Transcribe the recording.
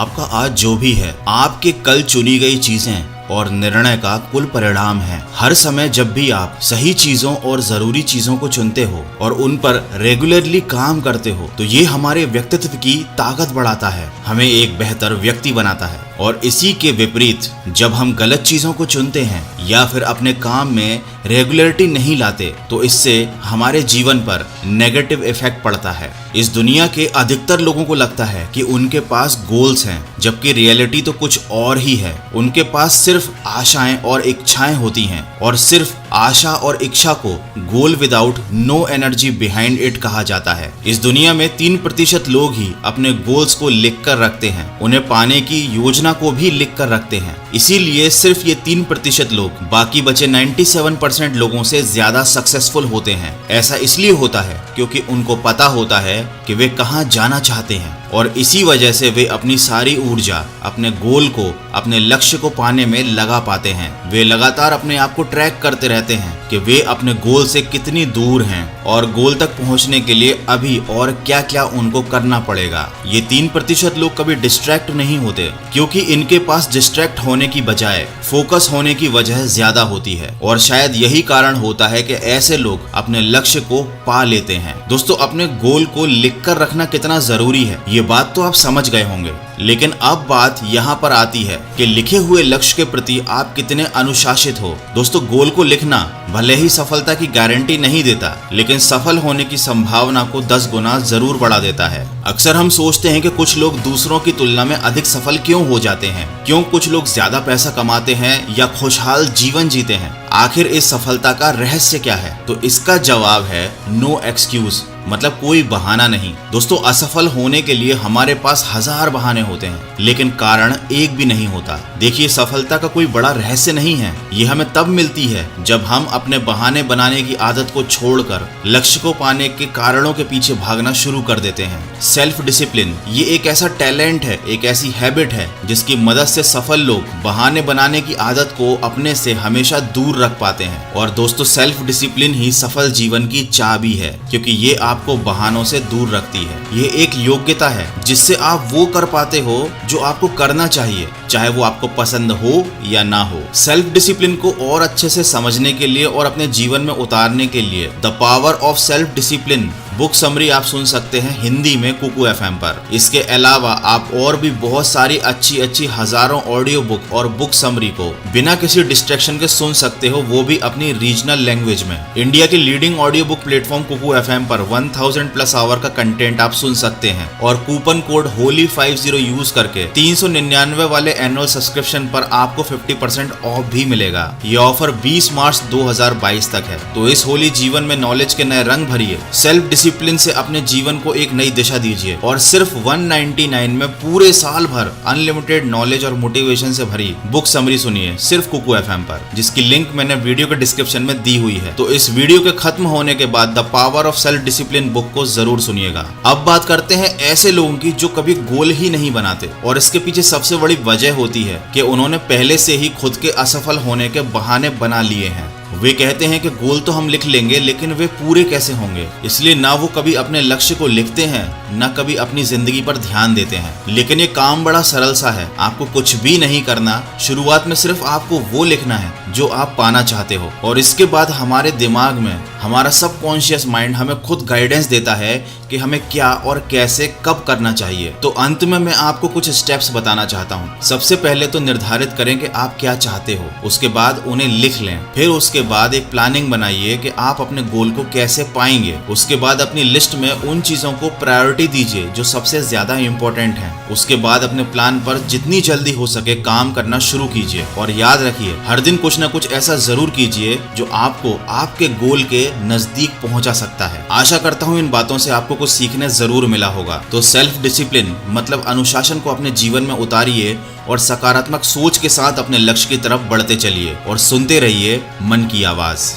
आपका आज जो भी है आपके कल चुनी गई चीजें और निर्णय का कुल परिणाम है। हर समय जब भी आप सही चीजों और जरूरी चीजों को चुनते हो और उन पर रेगुलरली काम करते हो तो ये हमारे व्यक्तित्व की ताकत बढ़ाता है, हमें एक बेहतर व्यक्ति बनाता है। और इसी के विपरीत जब हम गलत चीजों को चुनते हैं या फिर अपने काम में रेगुलरिटी नहीं लाते तो इससे हमारे जीवन पर नेगेटिव इफेक्ट पड़ता है। इस दुनिया के अधिकतर लोगों को लगता है कि उनके पास गोल्स हैं, जबकि रियलिटी तो कुछ और ही है। उनके पास सिर्फ आशाएं और इच्छाएं होती हैं और सिर्फ आशा और इच्छा को goal without no energy behind it कहा जाता है। इस दुनिया में 3% लोग ही अपने गोल्स को लिख कर रखते हैं, उन्हें पाने की योजना को भी लिख कर रखते हैं। इसीलिए सिर्फ ये 3% लोग बाकी बचे 97% लोगों से ज्यादा सक्सेसफुल होते हैं। ऐसा इसलिए होता है क्योंकि उनको पता होता है कि वे कहाँ जाना चाहते हैं और इसी वजह से वे अपनी सारी ऊर्जा अपने गोल को, अपने लक्ष्य को पाने में लगा पाते हैं। वे लगातार अपने आप को ट्रैक करते रहते हैं कि वे अपने गोल से कितनी दूर हैं और गोल तक पहुंचने के लिए अभी और क्या क्या उनको करना पड़ेगा। ये 3% लोग कभी डिस्ट्रैक्ट नहीं होते क्योंकि इनके पास डिस्ट्रैक्ट होने की बजाय फोकस होने की वजह ज्यादा होती है और शायद यही कारण होता है कि ऐसे लोग अपने लक्ष्य को पा लेते हैं। दोस्तों, अपने गोल को लिख कर रखना कितना जरूरी है ये बात तो आप समझ गए होंगे, लेकिन अब बात यहाँ पर आती है कि लिखे हुए लक्ष्य के प्रति आप कितने अनुशासित हो। दोस्तों, गोल को लिखना भले ही सफलता की गारंटी नहीं देता, लेकिन सफल होने की संभावना को 10 गुना जरूर बढ़ा देता है। अक्सर हम सोचते हैं कि कुछ लोग दूसरों की तुलना में अधिक सफल क्यों हो जाते हैं, क्यों कुछ लोग ज्यादा पैसा कमाते हैं या खुशहाल जीवन जीते हैं। आखिर इस सफलता का रहस्य क्या है? तो इसका जवाब है नो एक्सक्यूज, मतलब कोई बहाना नहीं। दोस्तों, असफल होने के लिए हमारे पास 1000 बहाने होते हैं, लेकिन कारण एक भी नहीं होता। देखिए, सफलता का कोई बड़ा रहस्य नहीं है, ये हमें तब मिलती है जब हम अपने बहाने बनाने की आदत को छोड़कर लक्ष्य को पाने के कारणों के पीछे भागना शुरू कर देते हैं। सेल्फ डिसिप्लिन ये एक ऐसा टैलेंट है, एक ऐसी हैबिट है जिसकी मदद से सफल लोग बहाने बनाने की आदत को अपने से हमेशा दूर रख पाते हैं। और दोस्तों, सेल्फ डिसिप्लिन ही सफल जीवन की चाबी है, क्योंकि ये आपको बहानों से दूर रखती है। ये एक योग्यता है जिससे आप वो कर पाते हो जो आपको करना चाहिए, चाहे वो आपको पसंद हो या ना हो। सेल्फ डिसिप्लिन को और अच्छे से समझने के लिए और अपने जीवन में उतारने के लिए the power of self discipline book summary आप सुन सकते हैं हिंदी में कुकू FM पर। इसके अलावा आप और भी बहुत सारी अच्छी हजारों ऑडियो बुक और बुक समरी को बिना किसी डिस्ट्रैक्शन के सुन सकते हो, वो भी अपनी रीजनल लैंग्वेज में। इंडिया के leading audio book platform Kuku FM पर 1000+ आवर का कंटेंट आप सुन सकते हैं और कूपन कोड होली50 यूज करके 399 वाले एनुअल सब्सक्रिप्शन पर आपको 50% ऑफ भी मिलेगा। ये ऑफर 20 मार्च 2022 तक है। तो इस होली जीवन में नॉलेज के नए रंग भरिए, सेल्फ डिसिप्लिन से अपने जीवन को एक नई दिशा दीजिए और सिर्फ 199 में पूरे साल भर अनलिमिटेड नॉलेज और मोटिवेशन से भरी बुक समरी सुनिए सिर्फ कुकू FM पर, जिसकी लिंक मैंने वीडियो के डिस्क्रिप्शन में दी हुई है। तो इस वीडियो के खत्म होने के बाद the power of self discipline book को जरूर सुनिएगा। अब बात करते हैं ऐसे लोगों की जो कभी गोल ही नहीं बनाते और इसके पीछे सबसे बड़ी वजह होती है कि उन्होंने पहले से ही खुद के असफल होने के बहाने बना लिए हैं। वे कहते हैं कि गोल तो हम लिख लेंगे, लेकिन वे पूरे कैसे होंगे, इसलिए ना वो कभी अपने लक्ष्य को लिखते हैं ना कभी अपनी जिंदगी पर ध्यान देते हैं। लेकिन ये काम बड़ा सरल सा है, आपको कुछ भी नहीं करना। शुरुआत में सिर्फ आपको वो लिखना है जो आप पाना चाहते हो और इसके बाद हमारे दिमाग में हमारा सबकॉन्शियस माइंड हमें खुद गाइडेंस देता है कि हमें क्या और कैसे कब करना चाहिए। तो अंत में मैं आपको कुछ स्टेप्स बताना चाहता हूँ। सबसे पहले तो निर्धारित करें कि आप क्या चाहते हो, उसके बाद उन्हें लिख लें। फिर उसके बाद एक प्लानिंग बनाइए कि आप अपने गोल को कैसे पाएंगे। उसके बाद अपनी लिस्ट में उन चीजों को प्रायोरिटी दीजिए जो सबसे ज्यादा इंपॉर्टेंट हैं। उसके बाद अपने प्लान पर जितनी जल्दी हो सके काम करना शुरू कीजिए और याद रखिए, हर दिन कुछ ना कुछ ऐसा जरूर कीजिए जो आपको आपके गोल के नजदीक पहुंचा सकता है। आशा करता हूं इन बातों से आपको कुछ सीखने जरूर मिला होगा। तो सेल्फ डिसिप्लिन मतलब अनुशासन को अपने जीवन में उतारिए और सकारात्मक सोच के साथ अपने लक्ष्य की तरफ बढ़ते चलिए और सुनते रहिए मन की आवाज।